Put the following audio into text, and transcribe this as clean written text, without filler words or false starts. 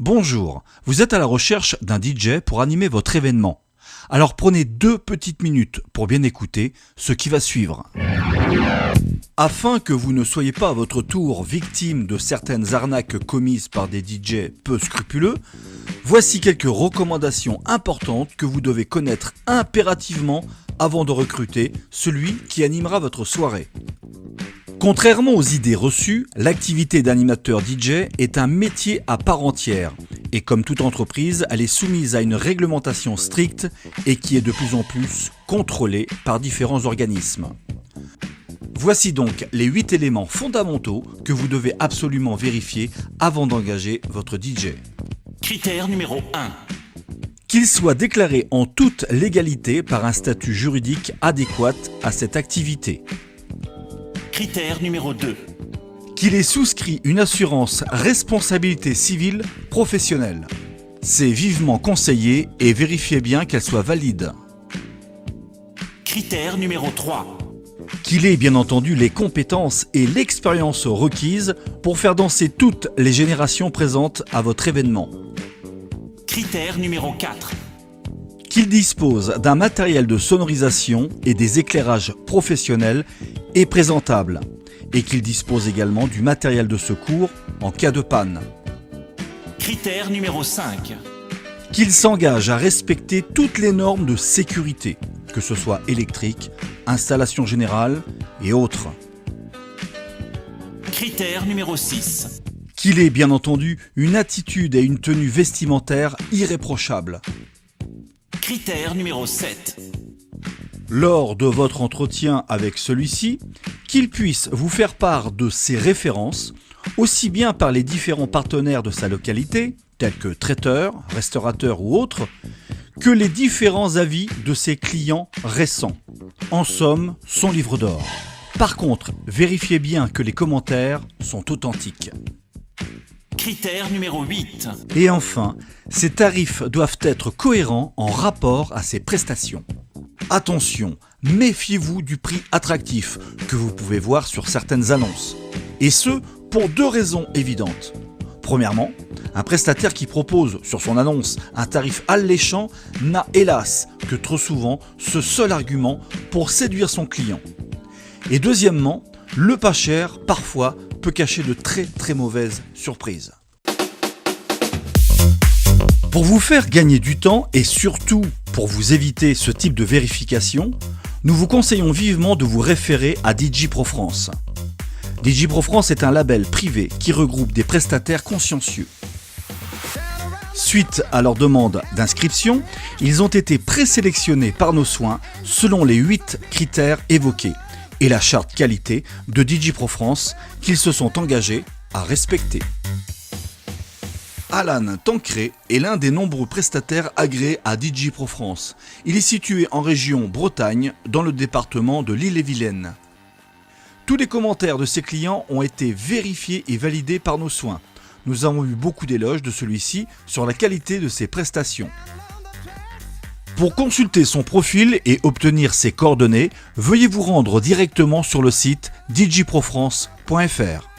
Bonjour, vous êtes à la recherche d'un DJ pour animer votre événement. Alors prenez 2 petites minutes pour bien écouter ce qui va suivre. Afin que vous ne soyez pas à votre tour victime de certaines arnaques commises par des DJ peu scrupuleux, voici quelques recommandations importantes que vous devez connaître impérativement avant de recruter celui qui animera votre soirée. Contrairement aux idées reçues, l'activité d'animateur DJ est un métier à part entière et comme toute entreprise, elle est soumise à une réglementation stricte et qui est de plus en plus contrôlée par différents organismes. Voici donc les 8 éléments fondamentaux que vous devez absolument vérifier avant d'engager votre DJ. Critère numéro 1. Qu'il soit déclaré en toute légalité par un statut juridique adéquat à cette activité. Critère numéro 2. Qu'il ait souscrit une assurance responsabilité civile professionnelle. C'est vivement conseillé et vérifiez bien qu'elle soit valide. Critère numéro 3. Qu'il ait bien entendu les compétences et l'expérience requises pour faire danser toutes les générations présentes à votre événement. Critère numéro 4. Qu'il dispose d'un matériel de sonorisation et des éclairages professionnels et présentables, et qu'il dispose également du matériel de secours en cas de panne. Critère numéro 5. Qu'il s'engage à respecter toutes les normes de sécurité, que ce soit électrique, installation générale et autres. Critère numéro 6. Qu'il ait bien entendu une attitude et une tenue vestimentaire irréprochables. Critère numéro 7. Lors de votre entretien avec celui-ci, qu'il puisse vous faire part de ses références, aussi bien par les différents partenaires de sa localité, tels que traiteurs, restaurateurs ou autres, que les différents avis de ses clients récents. En somme, son livre d'or. Par contre, vérifiez bien que les commentaires sont authentiques. Critère numéro 8. Et enfin, ces tarifs doivent être cohérents en rapport à ses prestations. Attention, méfiez-vous du prix attractif que vous pouvez voir sur certaines annonces. Et ce, pour 2 raisons évidentes. Premièrement, un prestataire qui propose sur son annonce un tarif alléchant n'a hélas que trop souvent ce seul argument pour séduire son client. Et deuxièmement, le pas cher, parfois, peut cacher de très mauvaises surprises. Pour vous faire gagner du temps et surtout pour vous éviter ce type de vérification, nous vous conseillons vivement de vous référer à DJ Pro France. DJ Pro France est un label privé qui regroupe des prestataires consciencieux. Suite à leur demande d'inscription, ils ont été présélectionnés par nos soins selon les 8 critères évoqués et la charte qualité de DJ Pro France qu'ils se sont engagés à respecter. Alan Tancré est l'un des nombreux prestataires agréés à DJ Pro France. Il est situé en région Bretagne, dans le département de l'Ille-et-Vilaine. Tous les commentaires de ses clients ont été vérifiés et validés par nos soins. Nous avons eu beaucoup d'éloges de celui-ci sur la qualité de ses prestations. Pour consulter son profil et obtenir ses coordonnées, veuillez vous rendre directement sur le site djprofrance.fr.